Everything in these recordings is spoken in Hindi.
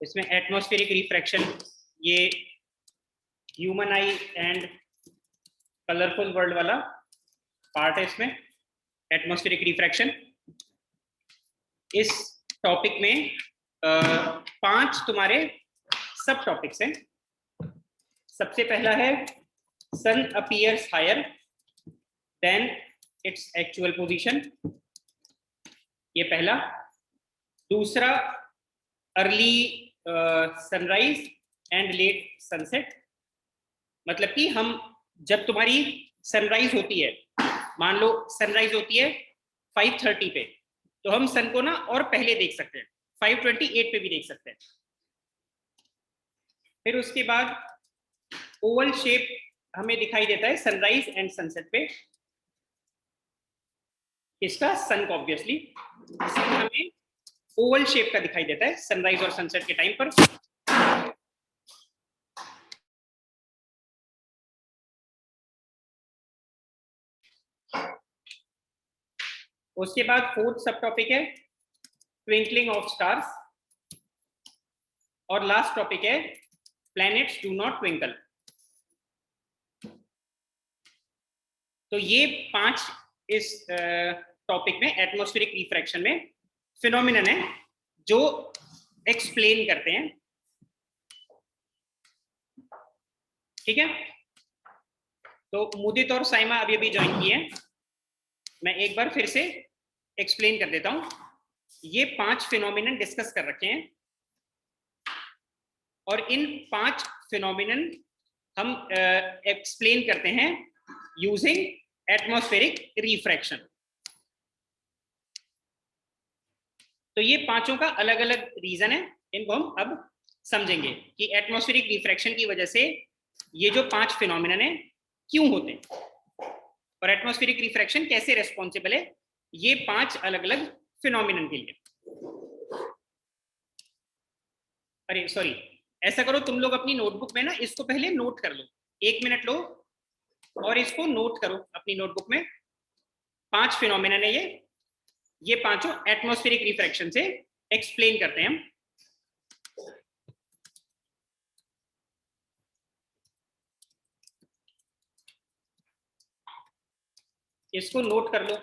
इसमें एटमॉस्फेरिक रिफ्रैक्शन, ये human I and colourful world वाला पार्ट है इसमें, एटमॉस्फेरिक रिफ्रैक्शन। इस टॉपिक में 5 तुम्हारे सब टॉपिक्स हैं। सबसे पहला है sun appears higher than its actual position, ये पहला। दूसरा early sunrise and late sunset, मतलब कि हम जब तुम्हारी सनराइज होती है, मान लो सनराइज होती है 5:30 पे, तो हम सन को ना और पहले देख सकते हैं, 5:28 पे भी देख सकते हैं। फिर उसके बाद ओवल शेप हमें दिखाई देता है सनराइज एंड सनसेट पे, इसका सन को ऑब्वियसली सन हमें ओवल शेप का दिखाई देता है सनराइज और सनसेट के टाइम पर। उसके बाद 4th सब टॉपिक है ट्विंकलिंग ऑफ स्टार्स, और लास्ट टॉपिक है प्लैनेट्स डू नॉट ट्विंकल। तो ये 5 इस टॉपिक में एटमॉस्फेरिक रिफ्रैक्शन में फिनोमिनन है जो एक्सप्लेन करते हैं, ठीक है। तो मुदित और साइमा अभी अभी ज्वाइन किए हैं, मैं एक बार फिर से एक्सप्लेन कर देता हूं। ये 5 फिनोमिनन डिस्कस कर रखे हैं, और इन 5 फिनोमिनन हम एक्सप्लेन करते हैं यूजिंग एटमॉस्फेरिक रिफ्रैक्शन। तो ये पांचों का अलग अलग रीजन है, इनको हम अब समझेंगे कि एटमॉस्फेरिक रिफ्रैक्शन की वजह से ये जो 5 फिनोमिनन है क्यों होते हैं, और एटमॉस्फेरिक रिफ्रैक्शन कैसे रेस्पॉन्सिबल है ये 5 अलग अलग फिनोमिनन के लिए। अरे सॉरी, ऐसा करो तुम लोग अपनी नोटबुक में ना इसको पहले नोट कर लो, 1 मिनट लो और इसको नोट करो अपनी नोटबुक में। 5 फिनोमिनन है ये पांचों एटमॉस्फेरिक रिफ्रैक्शन से एक्सप्लेन करते हैं हम। इसको नोट कर लो।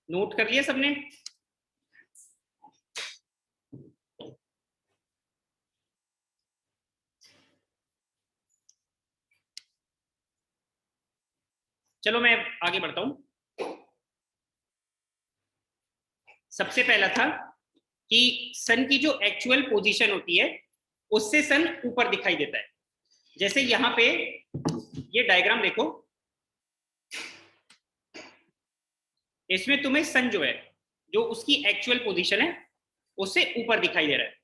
नोट कर लिया सबने? चलो मैं आगे बढ़ता हूं। सबसे पहला था कि सन की जो एक्चुअल पोजीशन होती है उससे सन ऊपर दिखाई देता है। जैसे यहां पे ये डायग्राम देखो, इसमें तुम्हें सन जो है, जो उसकी एक्चुअल पोजीशन है उससे ऊपर दिखाई दे रहा है।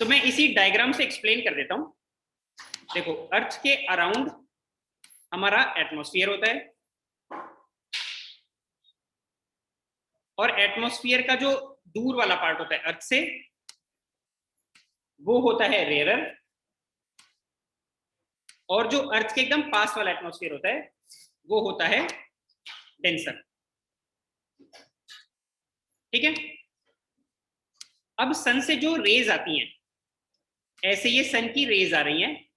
तो मैं इसी डायग्राम से एक्सप्लेन कर देता हूं। देखो, अर्थ के अराउंड हमारा एटमॉस्फेयर होता है, और एटमॉस्फेयर का जो दूर वाला पार्ट होता है अर्थ से, वो होता है रेयरर, और जो अर्थ के एकदम पास वाला एटमॉस्फेयर होता है वो होता है डेंसर, ठीक है। अब सन से जो रेज आती हैं, ऐसे ये सन की रेज आ रही हैं,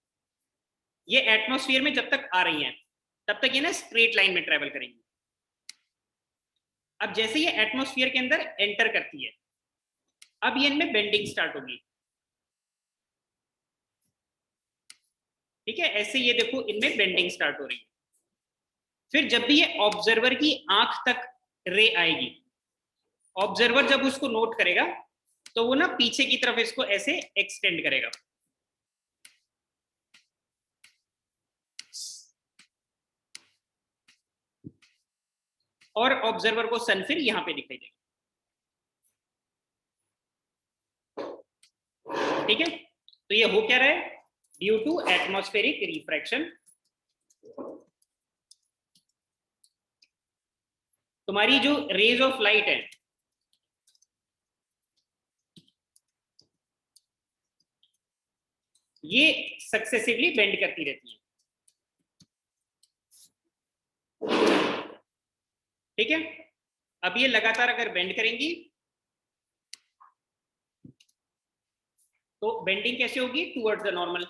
ये एटमॉस्फेयर में जब तक आ रही हैं तब तक ये ना स्ट्रेट लाइन में ट्रेवल करेंगी। अब जैसे ये एटमॉस्फेयर के अंदर एंटर करती है, अब ये इनमें बेंडिंग स्टार्ट होगी, ठीक है। ऐसे ये देखो इनमें बेंडिंग स्टार्ट हो रही है। फिर जब भी ये ऑब्जर्वर की आंख तक रे आएगी, ऑब्जर्वर जब उसको नोट करेगा तो वो ना पीछे की तरफ इसको ऐसे एक्सटेंड करेगा, और ऑब्जर्वर को सन फिर यहां पे दिखाई देगा। ठीक है, तो ये हो क्या रहा है, ड्यू टू एटमॉस्फेरिक रिफ्रैक्शन तुम्हारी जो रेज ऑफ लाइट है ये सक्सेसिवली बेंड करती रहती है। ठीक है, अब ये लगातार अगर बेंड करेंगी तो बेंडिंग कैसे होगी, towards the normal.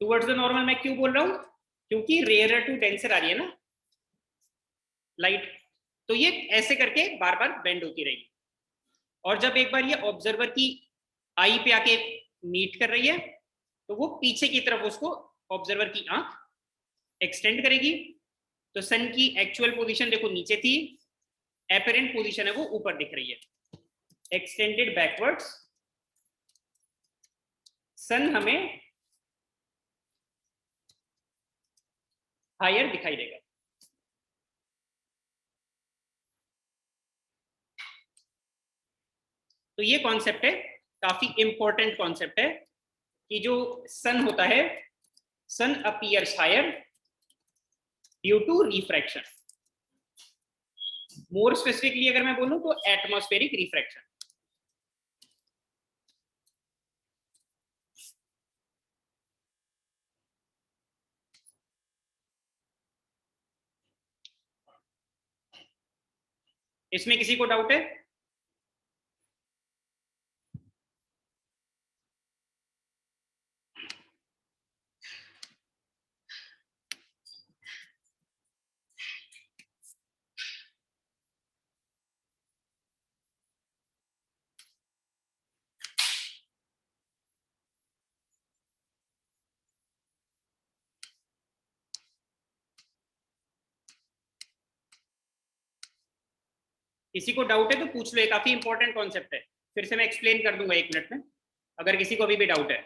Towards the normal मैं क्यों बोल रहा हूं, क्योंकि रेयर टू डेंसर आ रही है ना लाइट, तो ये ऐसे करके बार बार बेंड होती रहेगी। और जब एक बार ये ऑब्जर्वर की आई पे आके मीट कर रही है तो वो पीछे की तरफ उसको ऑब्जर्वर की आंख एक्सटेंड करेगी। तो सन की एक्चुअल पोजीशन देखो नीचे थी, एपरेंट पोजीशन है वो ऊपर दिख रही है। एक्सटेंडेड बैकवर्ड्स सन हमें हायर दिखाई देगा। तो ये कॉन्सेप्ट है, काफी इंपॉर्टेंट कॉन्सेप्ट है कि जो सन होता है, sun appears higher due to refraction. More specifically अगर मैं बोलूं तो एटमॉस्फेरिक रिफ्रैक्शन। इसमें किसी को डाउट है? किसी को डाउट है तो पूछ लो, ये काफी इंपॉर्टेंट कॉन्सेप्ट है, फिर से मैं एक्सप्लेन कर दूंगा 1 मिनट में, अगर किसी को अभी भी डाउट है।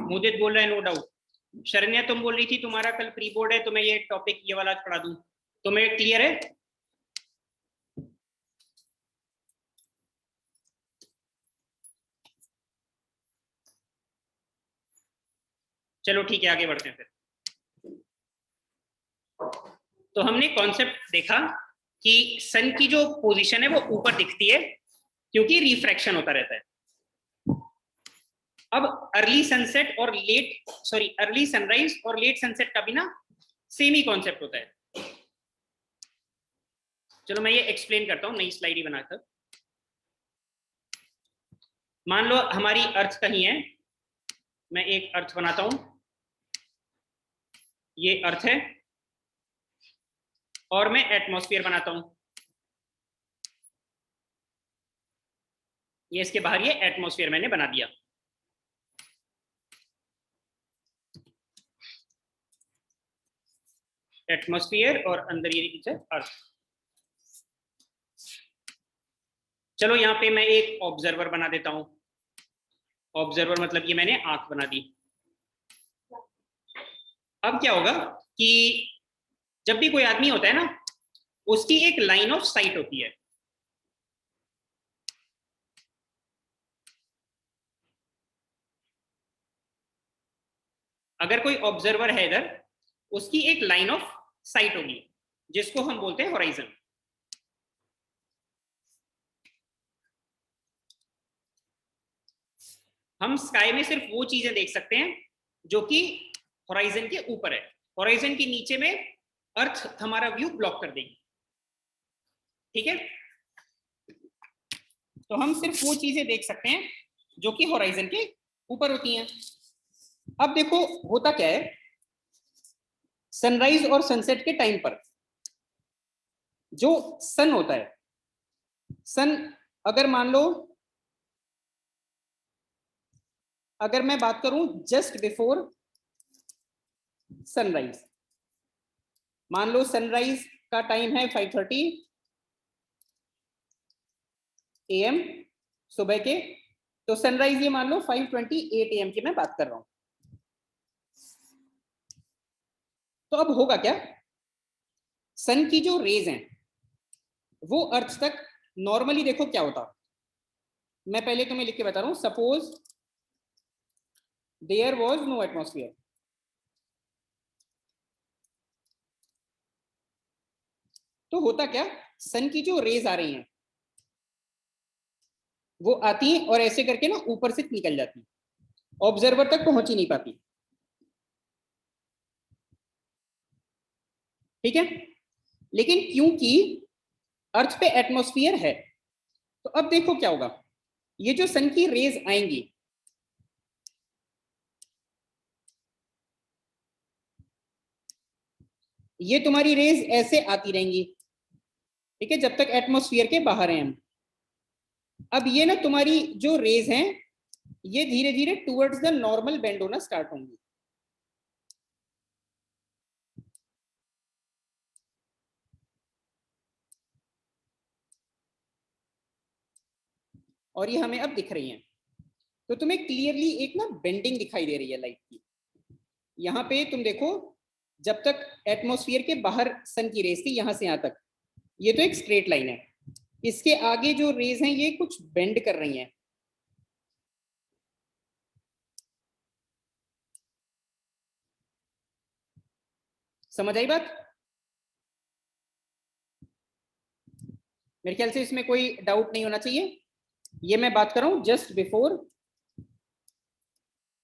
मुझे बोल रहा है नो डाउट। शरण्या तुम बोल रही थी तुम्हारा कल प्री बोर्ड है तो मैं ये टॉपिक ये वाला पढ़ा दूं, तुम्हें क्लियर है? चलो ठीक है, आगे बढ़ते हैं फिर। तो हमने कॉन्सेप्ट देखा कि सन की जो पोजीशन है वो ऊपर दिखती है क्योंकि रिफ्रैक्शन होता रहता है। अब अर्ली सनसेट और अर्ली सनराइज और लेट सनसेट का भी ना सेम ही कॉन्सेप्ट होता है। चलो मैं ये एक्सप्लेन करता हूं नई स्लाइड ही बनाकर। मान लो हमारी अर्थ कहीं है, मैं एक अर्थ बनाता हूं, ये अर्थ है, और मैं एटमॉस्फेयर बनाता हूं, ये इसके बाहर ये एटमॉस्फेयर मैंने बना दिया। एटमॉस्फेयर और अंदर ये है अर्थ। चलो यहाँ पे मैं एक ऑब्जर्वर बना देता हूं। ऑब्जर्वर मतलब ये मैंने आंख बना दी। अब क्या होगा कि जब भी कोई आदमी होता है ना, उसकी एक लाइन ऑफ साइट होती है। अगर कोई ऑब्जर्वर है इधर, उसकी एक लाइन ऑफ साइट होगी जिसको हम बोलते हैं होराइजन। हम स्काई में सिर्फ वो चीजें देख सकते हैं जो कि होराइजन के ऊपर है। होराइजन के नीचे में अर्थ हमारा व्यू ब्लॉक कर देगी। ठीक है, तो हम सिर्फ वो चीजें देख सकते हैं जो कि होराइजन के ऊपर होती हैं। अब देखो होता क्या है, सनराइज और सनसेट के टाइम पर जो सन होता है, सन अगर मान लो, अगर मैं बात करूं जस्ट बिफोर सनराइज, मान लो सनराइज का टाइम है 5:30 AM सुबह के, तो सनराइज ये मान लो 5:28 AM की मैं बात कर रहा हूं। तो अब होगा क्या, सन की जो रेज हैं वो अर्थ तक नॉर्मली देखो क्या होता, मैं पहले तुम्हें लिख के बता रहा हूं। Suppose there was no atmosphere, तो होता क्या, सन की जो रेज आ रही हैं वो आती हैं और ऐसे करके ना ऊपर से निकल जाती है, ऑब्जर्वर तक पहुंच ही नहीं पाती। ठीक है, लेकिन क्योंकि अर्थ पे एटमॉस्फेयर है, तो अब देखो क्या होगा, ये जो सन की रेज आएंगी ये तुम्हारी रेज ऐसे आती रहेंगी, ठीक है, जब तक एटमॉस्फेयर के बाहर हैं हम। अब ये ना तुम्हारी जो रेज हैं ये धीरे धीरे टुवर्ड्स द नॉर्मल बेंड होना स्टार्ट होंगी। और ये हमें अब दिख रही हैं, तो तुम्हें क्लियरली एक ना बेंडिंग दिखाई दे रही है लाइट की। यहाँ पे तुम देखो, जब तक एटमॉस्फेयर के बाहर सन की रेज थी यहां से यहां तक, ये तो एक स्ट्रेट लाइन है, इसके आगे जो रेज हैं ये कुछ बेंड कर रही हैं। समझ आई बात? मेरे ख्याल से इसमें कोई डाउट नहीं होना चाहिए। ये मैं बात कर रहा हूं जस्ट बिफोर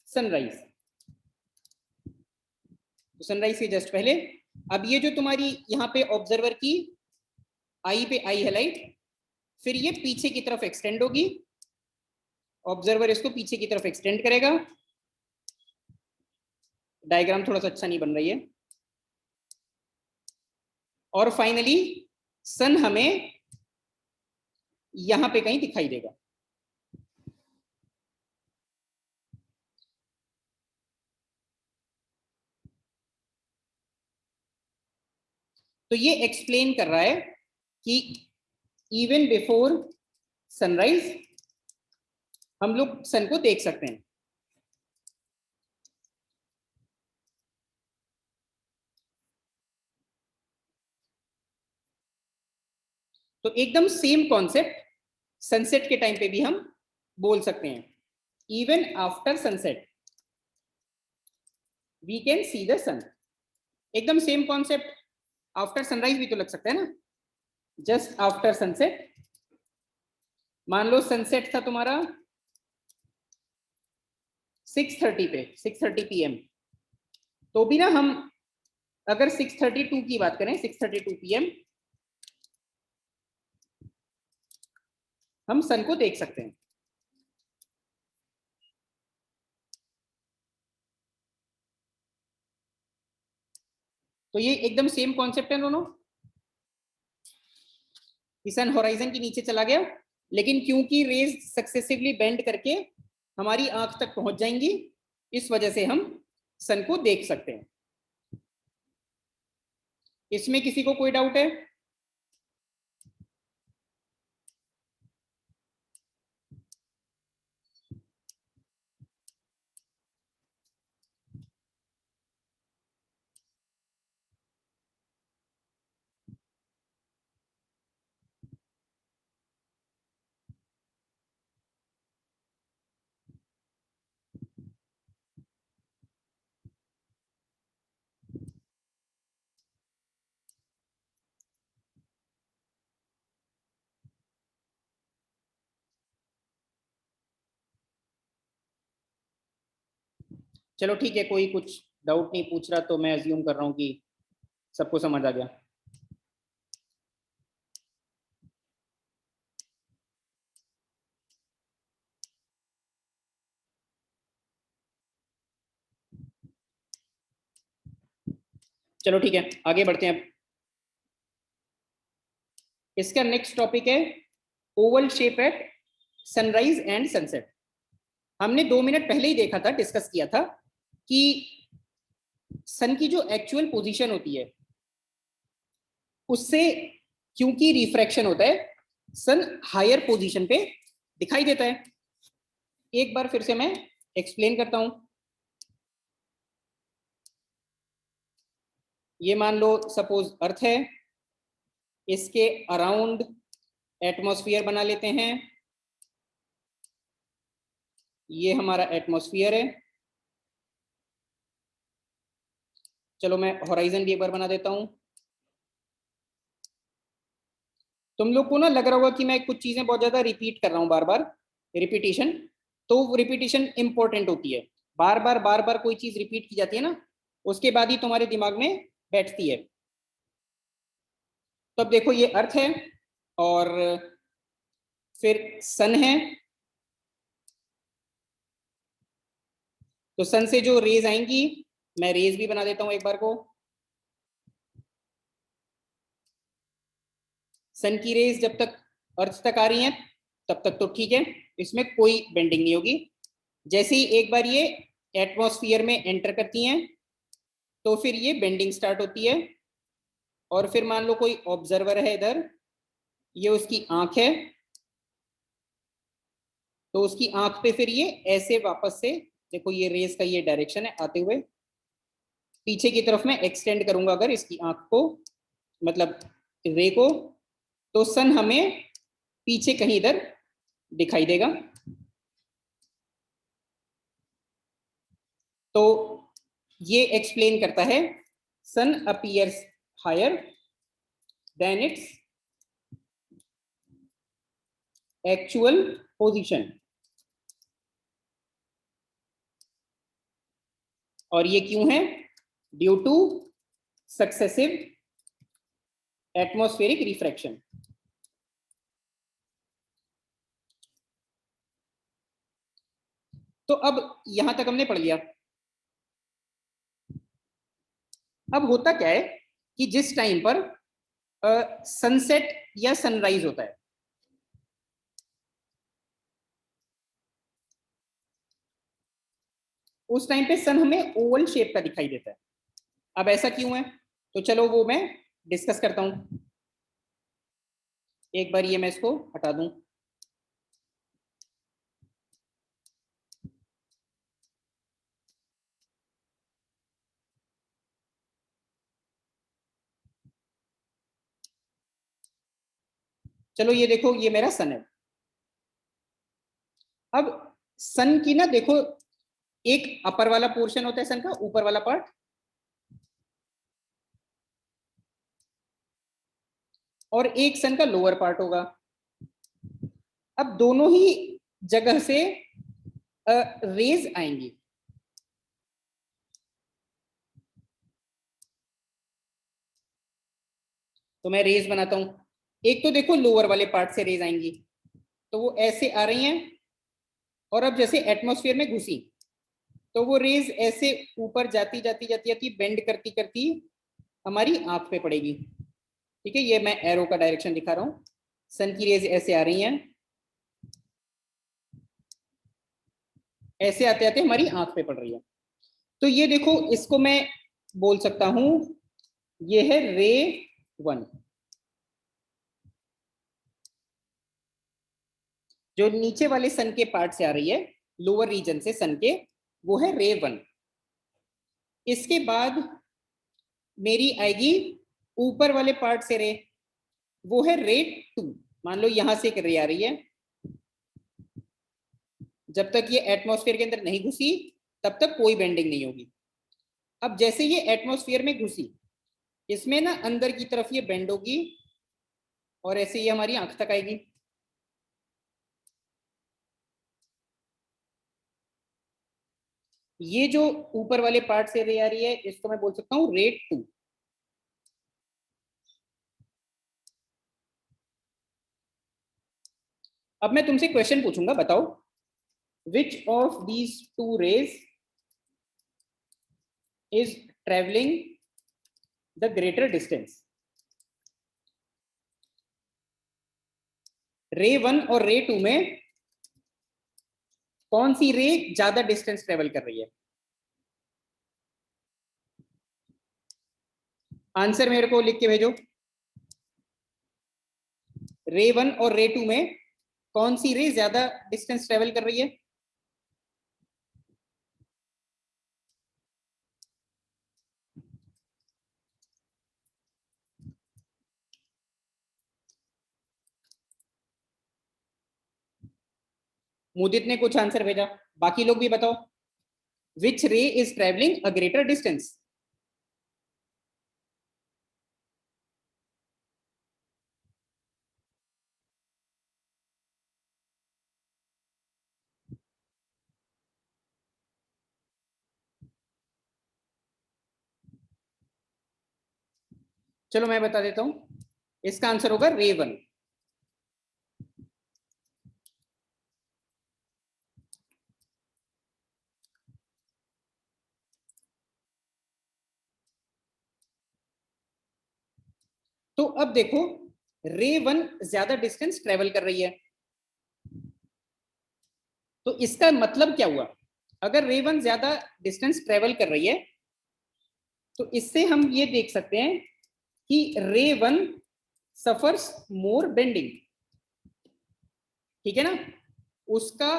सनराइज, तो सनराइज के जस्ट पहले। अब ये जो तुम्हारी यहाँ पे ऑब्जर्वर की आई पे आई है लाइट, फिर ये पीछे की तरफ एक्सटेंड होगी, ऑब्जर्वर इसको पीछे की तरफ एक्सटेंड करेगा। डायग्राम थोड़ा सा अच्छा नहीं बन रही है। और फाइनली सन हमें यहां पे कहीं दिखाई देगा। तो ये एक्सप्लेन कर रहा है कि इवन बिफोर सनराइज हम लोग सन को देख सकते हैं। तो एकदम सेम कॉन्सेप्ट सनसेट के टाइम पे भी हम बोल सकते हैं, even after sunset we can see the sun. एकदम सेम कॉन्सेप्ट आफ्टर सनराइज भी तो लग सकता है ना, जस्ट आफ्टर सनसेट। मान लो सनसेट था तुम्हारा 6:30 पे, 6:30 PM, तो भी ना हम अगर 6:32 की बात करें, 6:32 PM हम सन को देख सकते हैं। तो ये एकदम सेम कॉन्सेप्ट है दोनों, कि सन होराइजन के नीचे चला गया, लेकिन क्योंकि रेज सक्सेसिवली बेंड करके हमारी आंख तक पहुंच जाएंगी, इस वजह से हम सन को देख सकते हैं। इसमें किसी को कोई डाउट है? चलो ठीक है, कोई कुछ डाउट नहीं पूछ रहा तो मैं अज्यूम कर रहा हूँ कि सबको समझ आ गया। चलो ठीक है, आगे बढ़ते हैं। अब इसका नेक्स्ट टॉपिक है oval shape at sunrise and sunset. हमने 2 मिनट पहले ही देखा था, डिस्कस किया था कि सन की जो एक्चुअल पोजीशन होती है उससे क्योंकि रिफ्रैक्शन होता है, सन हायर पोजीशन पे दिखाई देता है। एक बार फिर से मैं एक्सप्लेन करता हूं। ये मान लो सपोज अर्थ है, इसके अराउंड एटमॉस्फेयर बना लेते हैं। ये हमारा एटमॉस्फेयर है। चलो मैं हॉराइजन भी एक बार बना देता हूं। तुम लोग को ना लग रहा होगा कि मैं कुछ चीजें बहुत ज्यादा रिपीट कर रहा हूं, बार बार रिपीटिशन। तो रिपीटिशन इंपॉर्टेंट होती है। बार बार कोई चीज रिपीट की जाती है ना, उसके बाद ही तुम्हारे दिमाग में बैठती है। तो अब देखो, ये अर्थ है और फिर सन है। तो सन से जो रेज आएंगी, मैं रेज भी बना देता हूं एक बार को। सन की रेज जब तक अर्थ तक आ रही हैं तब तक तो ठीक है, इसमें कोई बेंडिंग नहीं होगी। जैसे ही एक बार ये एटमॉस्फेयर में एंटर करती हैं तो फिर ये बेंडिंग स्टार्ट होती है। और फिर मान लो कोई ऑब्जर्वर है इधर, ये उसकी आंख है, तो उसकी आंख पे फिर ये ऐसे वापस से, देखो ये रेस का ये डायरेक्शन है आते हुए पीछे की तरफ, मैं एक्सटेंड करूंगा अगर इसकी आंख को, मतलब रे को, तो सन हमें पीछे कहीं इधर दिखाई देगा। तो ये एक्सप्लेन करता है sun appears higher than its actual position. और ये क्यों है? Due to successive atmospheric refraction. तो अब यहां तक हमने पढ़ लिया। अब होता क्या है कि जिस टाइम पर सनसेट या सनराइज होता है, उस टाइम पे सन हमें ओवल शेप का दिखाई देता है। अब ऐसा क्यों है? तो चलो वो मैं डिस्कस करता हूं। एक बार ये मैं इसको हटा दूं। चलो ये देखो, ये मेरा सन है। अब सन की ना देखो, एक अपर वाला पोर्शन होता है सन का, ऊपर वाला पार्ट, और एक सन का लोअर पार्ट होगा। अब दोनों ही जगह से रेज आएंगी। तो मैं रेज बनाता हूं। एक तो देखो लोअर वाले पार्ट से रेज आएंगी, तो वो ऐसे आ रही हैं, और अब जैसे एटमॉस्फेयर में घुसी तो वो रेज ऐसे ऊपर जाती जाती जाती जाती बेंड करती करती हमारी आंख पे पड़ेगी। ठीक है, ये मैं एरो का डायरेक्शन दिखा रहा हूँ। सन की रेज ऐसे आ रही हैं, ऐसे आते आते हमारी आंख पे पड़ रही है। तो ये देखो, इसको मैं बोल सकता हूं, ये है रे 1। जो नीचे वाले सन के पार्ट से आ रही है, लोअर रीजन से सन के, वो है रे 1। इसके बाद मेरी आएगी ऊपर वाले पार्ट से रे, वो है रे 2। मान लो यहां से एक रे आ रही है, जब तक ये एटमॉस्फेयर के अंदर नहीं घुसी तब तक कोई बेंडिंग नहीं होगी। अब जैसे ये एटमॉस्फेयर में घुसी, इसमें ना अंदर की तरफ ये बेंड होगी और ऐसे ये हमारी आंख तक आएगी। ये जो ऊपर वाले पार्ट से रे आ रही है, इसको मैं बोल सकता हूँ रे 2। अब मैं तुमसे क्वेश्चन पूछूंगा, बताओ which of these two rays is travelling the greater distance? Ray 1 और रे 2 में कौन सी रे ज्यादा डिस्टेंस ट्रेवल कर रही है? आंसर मेरे को लिख के भेजो। रे 1 और रे 2 में कौन सी रे ज्यादा डिस्टेंस ट्रेवल कर रही है? मुदित ने कुछ आंसर भेजा, बाकी लोग भी बताओ। विच रे is travelling a greater distance? चलो मैं बता देता हूं, इसका आंसर होगा रे 1। तो अब देखो, रे 1 ज्यादा डिस्टेंस ट्रेवल कर रही है, तो इसका मतलब क्या हुआ? अगर रे 1 ज्यादा डिस्टेंस ट्रेवल कर रही है तो इससे हम ये देख सकते हैं कि रे 1 सफर्स मोर बेंडिंग। ठीक है ना, उसका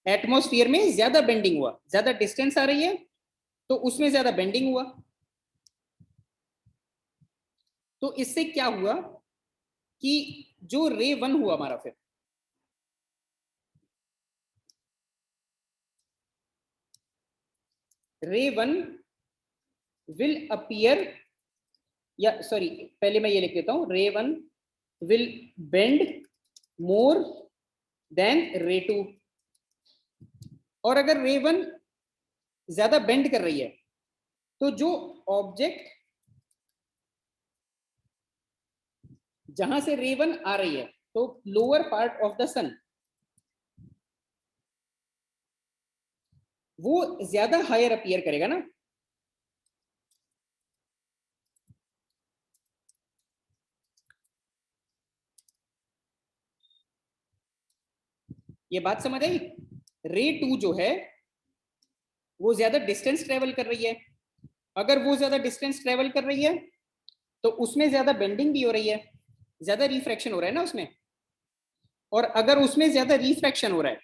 एटमॉस्फेयर में ज्यादा बेंडिंग हुआ, ज्यादा डिस्टेंस आ रही है तो उसमें ज्यादा बेंडिंग हुआ। तो इससे क्या हुआ कि जो रे 1 हुआ हमारा, फिर रे 1 विल अपीयर, या सॉरी, पहले मैं ये लिख देता हूं, रे 1 विल बेंड मोर देन रे 2। और अगर रे 1 ज्यादा बेंड कर रही है तो जो ऑब्जेक्ट जहां से रे 1 आ रही है, तो लोअर पार्ट ऑफ द सन, वो ज्यादा हायर अपीयर करेगा ना। ये बात समझ आई? रे 2 जो है वो ज्यादा डिस्टेंस ट्रेवल कर रही है, अगर वो ज्यादा डिस्टेंस ट्रेवल कर रही है तो उसमें ज्यादा बेंडिंग भी हो रही है, ज्यादा रिफ्रैक्शन हो रहा है ना उसमें। और अगर उसमें ज्यादा रिफ्रैक्शन हो रहा है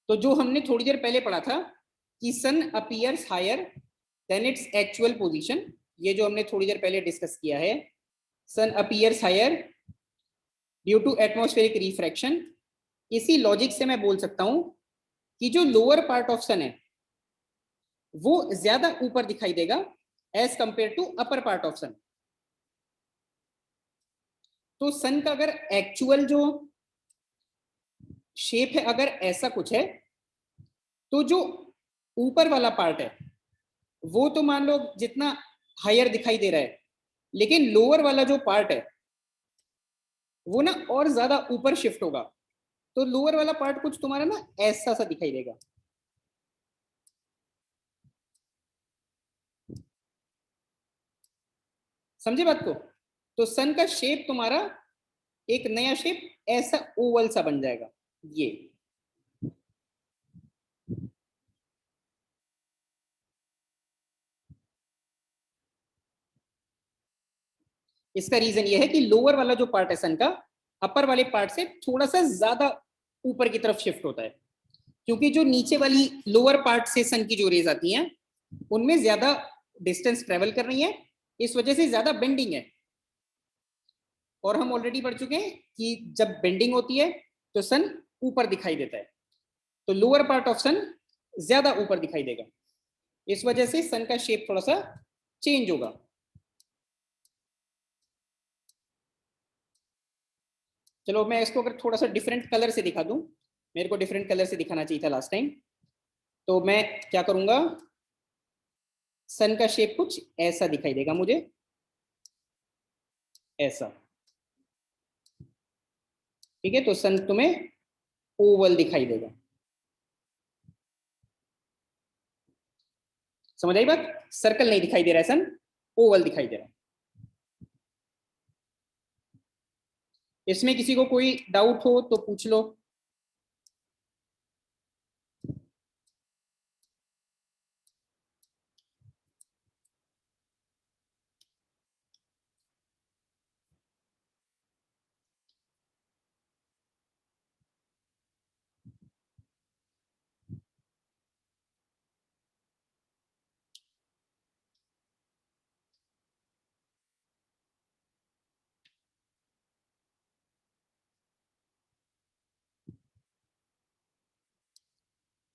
तो जो हमने थोड़ी देर पहले पढ़ा था कि sun appears higher than its actual position, ये जो हमने थोड़ी देर पहले डिस्कस किया है, sun appears higher due to atmospheric refraction, इसी लॉजिक से मैं बोल सकता हूं कि जो लोअर पार्ट ऑफ सन है वो ज्यादा ऊपर दिखाई देगा as compare to upper part of sun. तो सन का अगर एक्चुअल जो शेप है अगर ऐसा कुछ है, तो जो ऊपर वाला पार्ट है वो तो मान लो जितना हायर दिखाई दे रहा है, लेकिन लोअर वाला जो पार्ट है वो ना और ज्यादा ऊपर शिफ्ट होगा, तो लोअर वाला पार्ट कुछ तुम्हारा ना ऐसा सा दिखाई देगा। समझे बात को? तो सन का शेप तुम्हारा एक नया शेप ऐसा ओवल सा बन जाएगा ये। इसका रीजन ये है कि लोअर वाला जो पार्ट है सन का अपर वाले पार्ट से थोड़ा सा ज्यादा ऊपर की तरफ शिफ्ट होता है, क्योंकि जो नीचे वाली लोअर पार्ट से सन की जो रेज आती हैं उनमें ज्यादा डिस्टेंस ट्रेवल कर रही है, इस वजह से ज्यादा बेंडिंग है। और हम ऑलरेडी पढ़ चुके हैं कि जब बेंडिंग होती है तो सन ऊपर दिखाई देता है, तो लोअर पार्ट ऑफ सन ज्यादा ऊपर दिखाई देगा, इस वजह से सन का शेप थोड़ा सा चेंज होगा। चलो मैं इसको अगर थोड़ा सा डिफरेंट कलर से दिखा दूं, मेरे को डिफरेंट कलर से दिखाना चाहिए था लास्ट टाइम, तो मैं क्या करूंगा, सन का शेप कुछ ऐसा दिखाई देगा मुझे, ऐसा। ठीक है, तो सन तुम्हें ओवल दिखाई देगा। समझ आई बात? सर्कल नहीं दिखाई दे रहा है सन, ओवल दिखाई दे रहा है। इसमें किसी को कोई डाउट हो तो पूछ लो।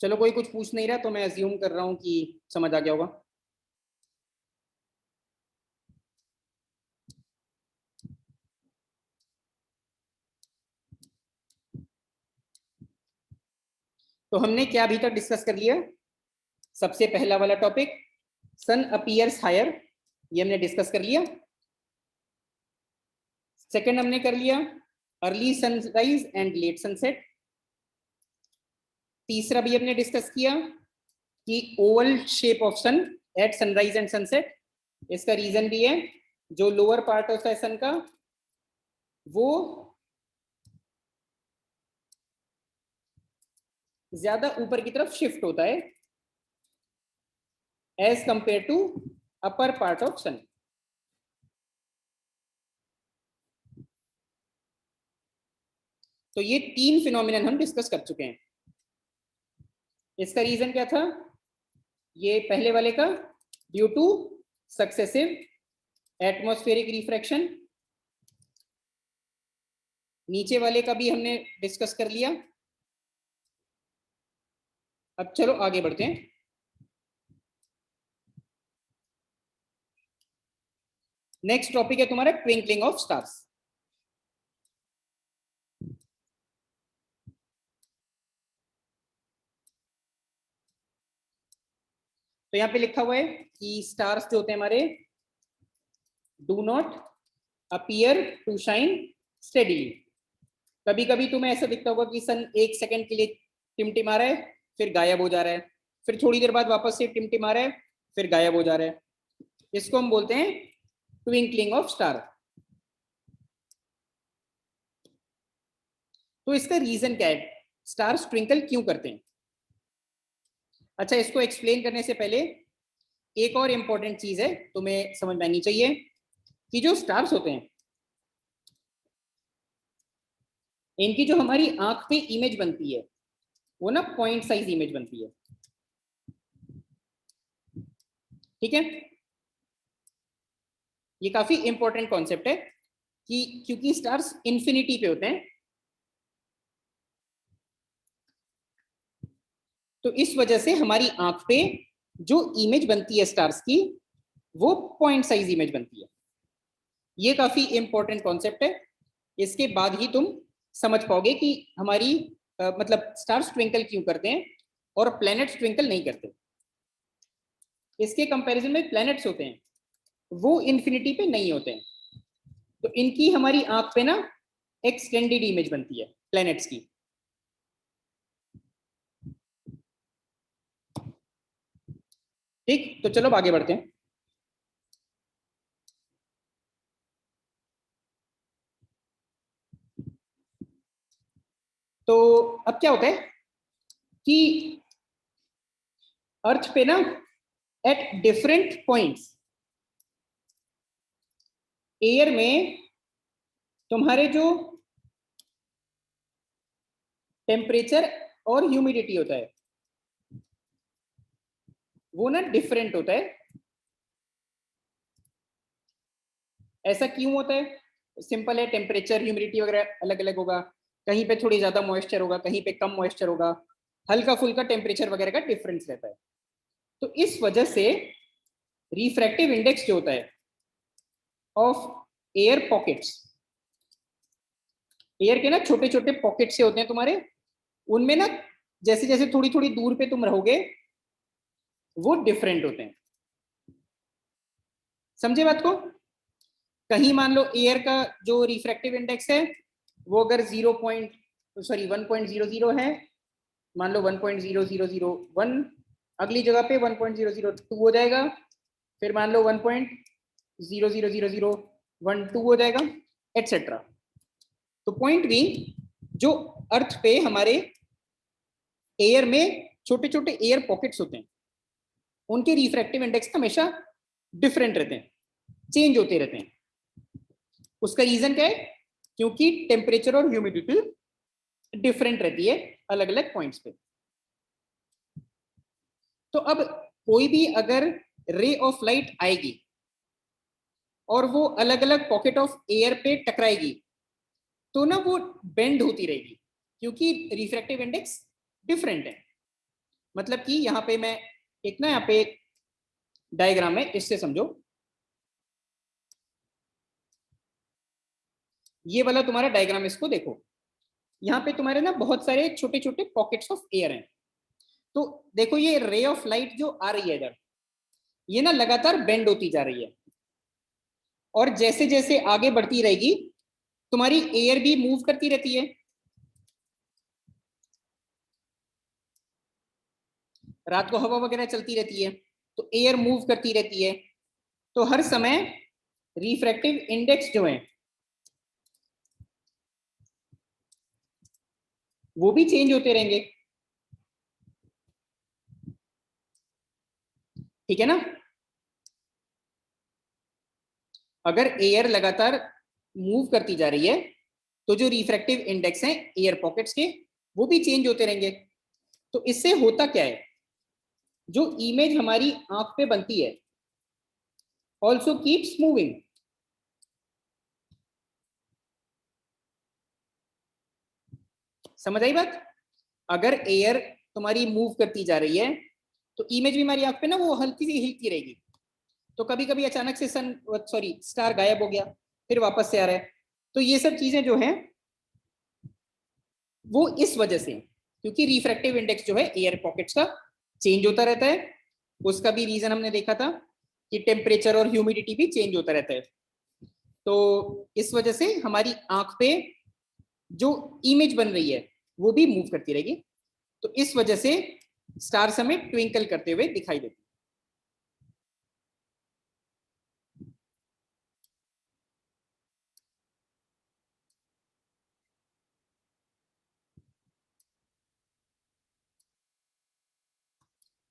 चलो कोई कुछ पूछ नहीं रहा तो मैं अज्यूम कर रहा हूँ कि समझ आ गया होगा। तो हमने क्या अभी तक डिस्कस कर लिया? सबसे पहला वाला टॉपिक सन अपीयर्स हायर, ये हमने डिस्कस कर लिया। सेकंड हमने कर लिया early sunrise and late sunset. तीसरा भी हमने डिस्कस किया कि oval shape of sun at sunrise and sunset. इसका रीजन भी है, जो लोअर पार्ट होता है सन का वो ज्यादा ऊपर की तरफ शिफ्ट होता है as compare to upper part of sun. तो ये तीन फिनोमिनन हम डिस्कस कर चुके हैं। इसका रीजन क्या था? ये पहले वाले का due to successive atmospheric refraction, नीचे वाले का भी हमने डिस्कस कर लिया। अब चलो आगे बढ़ते हैं। नेक्स्ट टॉपिक है तुम्हारा ट्विंकलिंग ऑफ स्टार्स। तो यहाँ पे लिखा हुआ है कि स्टार्स जो होते हैं हमारे do not appear to shine steadily. कभी कभी तुम्हें ऐसा दिखता होगा कि सन एक सेकंड के लिए टिमटिमा रहा है, फिर गायब हो जा रहा है, फिर थोड़ी देर बाद वापस से टिमटिमा रहा है, फिर गायब हो जा रहा है। इसको हम बोलते हैं ट्विंकलिंग ऑफ स्टार। तो इसका रीजन क्या है, स्टार्स ट्विंकल क्यों करते हैं? अच्छा, इसको एक्सप्लेन करने से पहले एक और इंपॉर्टेंट चीज है तुम्हें समझ में आनी चाहिए कि जो स्टार्स होते हैं इनकी जो हमारी आंख पे इमेज बनती है वो ना पॉइंट साइज इमेज बनती है। ठीक है, ये काफी इंपॉर्टेंट कॉन्सेप्ट है कि क्योंकि स्टार्स इंफिनिटी पे होते हैं तो इस वजह से हमारी आंख पे जो इमेज बनती है स्टार्स की वो पॉइंट साइज इमेज बनती है। ये काफी इंपॉर्टेंट कॉन्सेप्ट है, इसके बाद ही तुम समझ पाओगे कि हमारी मतलब स्टार्स ट्विंकल क्यों करते हैं और प्लैनेट्स ट्विंकल नहीं करते। इसके कंपैरिजन में प्लैनेट्स होते हैं वो इन्फिनिटी पे नहीं होते हैं, तो इनकी हमारी आंख पे ना एक्सटेंडेड इमेज बनती है प्लैनेट्स की। ठीक, तो चलो आगे बढ़ते हैं। तो अब क्या होता है कि अर्थ पे ना एट डिफरेंट पॉइंट्स एयर में तुम्हारे जो टेम्परेचर और ह्यूमिडिटी होता है वो ना डिफरेंट होता है। ऐसा क्यों होता है? सिंपल है, टेम्परेचर ह्यूमिडिटी वगैरह अलग अलग होगा, कहीं पे थोड़ी ज्यादा मॉइस्चर होगा, कहीं पे कम मॉइस्चर होगा, हल्का फुल्का टेम्परेचर वगैरह का डिफरेंस रहता है। तो इस वजह से रिफ्रैक्टिव इंडेक्स जो होता है ऑफ एयर पॉकेट्स, एयर के ना छोटे छोटे पॉकेट से होते हैं तुम्हारे, उनमें ना जैसे जैसे थोड़ी थोड़ी दूर पे तुम रहोगे वो डिफरेंट होते हैं। समझे बात को? कहीं मान लो एयर का जो रिफ्रैक्टिव इंडेक्स है वो अगर 1.00 है, मान लो 1.0001, अगली जगह पे 1.002 हो जाएगा, फिर मान लो 1.00012 हो जाएगा, एटसेट्रा। तो पॉइंट भी जो अर्थ पे हमारे एयर में छोटे छोटे एयर पॉकेट्स होते हैं उनके रिफ्रैक्टिव इंडेक्स हमेशा डिफरेंट रहते हैं, चेंज होते रहते हैं। उसका रीजन क्या है? क्योंकि टेम्परेचर और ह्यूमिडिटी डिफरेंट रहती है अलग अलग पॉइंट्स पे। तो अब कोई भी अगर रे ऑफ लाइट आएगी और वो अलग अलग पॉकेट ऑफ एयर पे टकराएगी तो ना वो बेंड होती रहेगी क्योंकि रिफ्रैक्टिव इंडेक्स डिफरेंट है। मतलब कि यहाँ पे मैं एक ना, यहाँ पे डायग्राम है, इससे समझो। ये वाला तुम्हारा डायग्राम, इसको देखो। यहाँ पे तुम्हारे ना बहुत सारे छोटे छोटे पॉकेट्स ऑफ एयर हैं। तो देखो ये रे ऑफ लाइट जो आ रही है इधर, ये ना लगातार बेंड होती जा रही है, और जैसे जैसे आगे बढ़ती रहेगी तुम्हारी एयर भी मूव करती रहती है। रात को हवा वगैरह चलती रहती है तो एयर मूव करती रहती है, तो हर समय रिफ्रैक्टिव इंडेक्स जो है वो भी चेंज होते रहेंगे, ठीक है ना। अगर एयर लगातार मूव करती जा रही है तो जो रिफ्रैक्टिव इंडेक्स हैं एयर पॉकेट्स के, वो भी चेंज होते रहेंगे। तो इससे होता क्या है, जो इमेज हमारी आंख पे बनती है ऑल्सो कीप्स मूविंग। समझ आई बात। अगर एयर तुम्हारी मूव करती जा रही है तो इमेज भी हमारी आंख पे ना वो हल्की सी हिलती रहेगी। तो कभी कभी अचानक से स्टार गायब हो गया, फिर वापस से आ रहा है। तो ये सब चीजें जो है वो इस वजह से, क्योंकि रिफ्रैक्टिव इंडेक्स जो है एयर पॉकेट्स का चेंज होता रहता है। उसका भी रीजन हमने देखा था कि टेम्परेचर और ह्यूमिडिटी भी चेंज होता रहता है। तो इस वजह से हमारी आंख पे जो इमेज बन रही है वो भी मूव करती रहेगी। तो इस वजह से स्टार्स हमें ट्विंकल करते हुए दिखाई देते।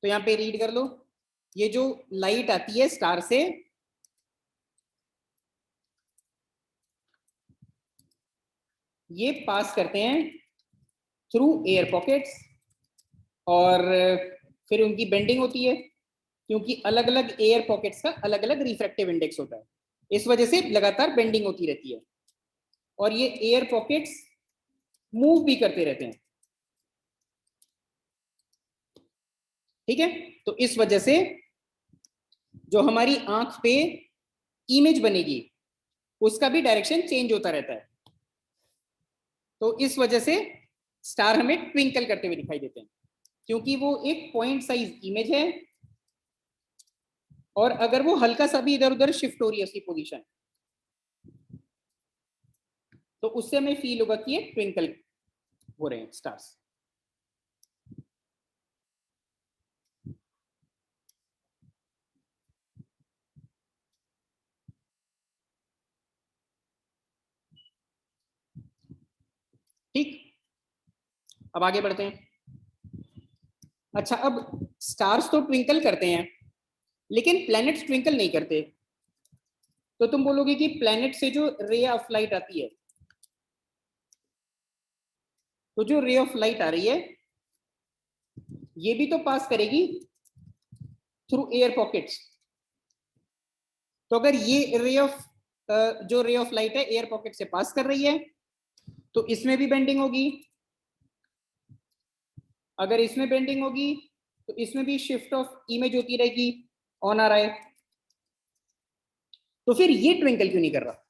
तो यहाँ पे रीड कर लो, ये जो लाइट आती है स्टार से, ये पास करते हैं थ्रू एयर पॉकेट्स, और फिर उनकी बेंडिंग होती है, क्योंकि अलग अलग एयर पॉकेट्स का अलग अलग रिफ्रैक्टिव इंडेक्स होता है। इस वजह से लगातार बेंडिंग होती रहती है, और ये एयर पॉकेट्स मूव भी करते रहते हैं, ठीक है। तो इस वजह से जो हमारी आंख पे इमेज बनेगी उसका भी डायरेक्शन चेंज होता रहता है। तो इस वजह से स्टार हमें ट्विंकल करते हुए दिखाई देते हैं, क्योंकि वो एक पॉइंट साइज इमेज है, और अगर वो हल्का सा भी इधर उधर शिफ्ट हो रही है उसकी पोजीशन, तो उससे हमें फील होगा कि ये ट्विंकल हो रहे हैं स्टार्स। ठीक, अब आगे बढ़ते हैं। अच्छा, अब स्टार्स तो ट्विंकल करते हैं लेकिन प्लैनेट्स ट्विंकल नहीं करते। तो तुम बोलोगे कि प्लैनेट से जो रे ऑफ लाइट आती है, तो जो रे ऑफ लाइट आ रही है ये भी तो पास करेगी थ्रू एयर पॉकेट्स। तो अगर ये रे ऑफ जो रे ऑफ लाइट है एयर पॉकेट से पास कर रही है तो इसमें भी बेंडिंग होगी। अगर इसमें बेंडिंग होगी तो इसमें भी शिफ्ट ऑफ इमेज होती रहेगी, ऑन आ रहा है। तो फिर ये ट्विंकल क्यों नहीं कर रहा।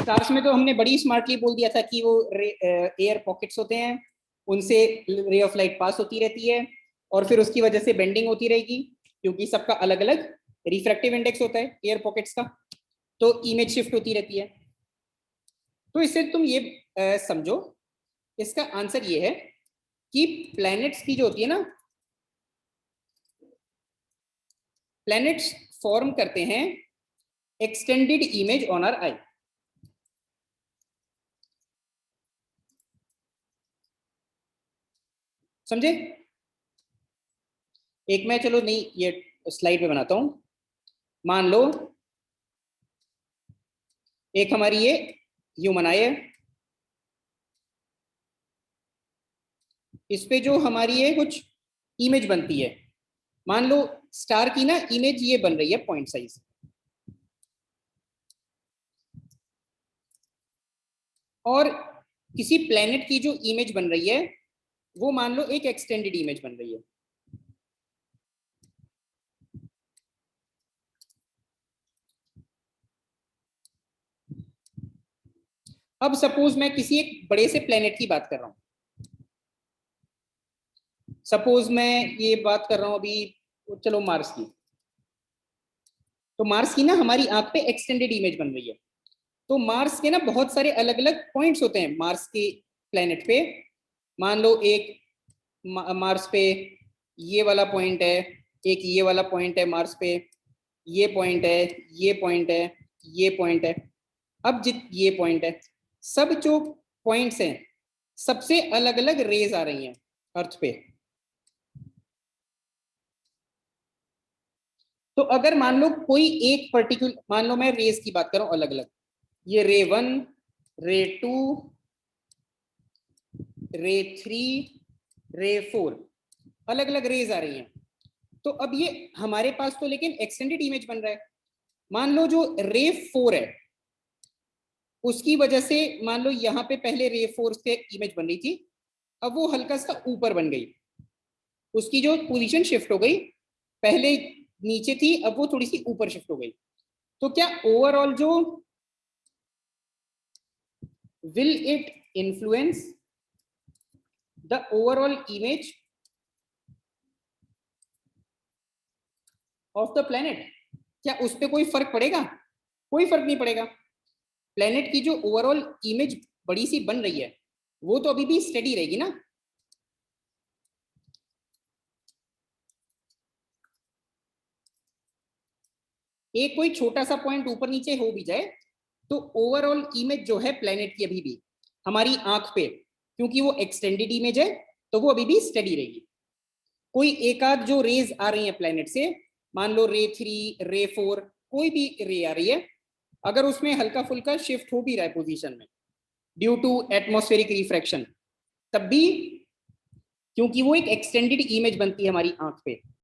स्टार्स में तो हमने बड़ी स्मार्टली बोल दिया था कि वो एयर पॉकेट्स होते हैं, उनसे रे ऑफ लाइट पास होती रहती है, और फिर उसकी वजह से बेंडिंग होती रहेगी, क्योंकि सबका अलग अलग रिफ्रैक्टिव इंडेक्स होता है एयर पॉकेट्स का, तो इमेज शिफ्ट होती रहती है। तो इससे तुम ये समझो, इसका आंसर ये है कि प्लैनेट्स की जो होती है ना, प्लैनेट्स फॉर्म करते हैं एक्सटेंडेड इमेज ऑन आवर आई। समझे। एक मैं चलो नहीं ये स्लाइड पे बनाता हूं। मान लो एक हमारी ये ह्यूमन आई है, इस पे जो हमारी ये कुछ इमेज बनती है, मान लो स्टार की ना इमेज ये बन रही है पॉइंट साइज, और किसी प्लेनेट की जो इमेज बन रही है वो मान लो एक एक्सटेंडेड इमेज बन रही है। अब सपोज मैं किसी एक बड़े से प्लेनेट की बात कर रहा हूं, सपोज मैं ये बात कर रहा हूं अभी, चलो मार्स की। तो मार्स की ना हमारी आंख पे एक्सटेंडेड इमेज बन रही है। तो मार्स के ना बहुत सारे अलग अलग पॉइंट्स होते हैं मार्स के प्लेनेट पे। मान लो एक मार्स पे ये वाला पॉइंट है, एक ये वाला पॉइंट है मार्स पे, ये पॉइंट है, ये पॉइंट है, ये पॉइंट है, अब ये पॉइंट है। सब जो पॉइंट्स हैं सबसे अलग अलग रेज आ रही हैं अर्थ पे। तो अगर मान लो कोई एक पर्टिकुलर, मान लो मैं रेज की बात कर रहा हूं अलग अलग, ये रे 1, रे 2, रे 3, रे 4, अलग अलग रेज आ रही हैं। तो अब ये हमारे पास तो लेकिन एक्सटेंडेड इमेज बन रहा है। मान लो जो रे 4 है उसकी वजह से, मान लो यहाँ पे पहले रे 4 से इमेज बन रही थी, अब वो हल्का सा ऊपर बन गई, उसकी जो पोजीशन शिफ्ट हो गई, पहले नीचे थी अब वो थोड़ी सी ऊपर शिफ्ट हो गई। तो क्या ओवरऑल जो will it influence the overall image of the planet? क्या उस पर कोई फर्क पड़ेगा? कोई फर्क नहीं पड़ेगा। प्लेनेट की जो ओवरऑल इमेज बड़ी सी बन रही है वो तो अभी भी स्टेडी रहेगी ना। एक कोई छोटा सा पॉइंट ऊपर नीचे हो भी जाए तो ओवरऑल इमेज जो है प्लेनेट की अभी भी हमारी आंख पे, क्योंकि वो एक्सटेंडेड इमेज है तो वो अभी भी स्टेडी रहेगी। कोई एक आध जो रेज आ रही है प्लेनेट से, मान लो रे 3, रे 4, कोई भी रे आ रही है, अगर उसमें हल्का फुल्का शिफ्ट हो भी रहा है पोजीशन में ड्यू टू एटमॉस्फेरिक रिफ्रैक्शन, तब भी क्योंकि वो एक एक्सटेंडेड इमेज बनती है हमारी आंख पे,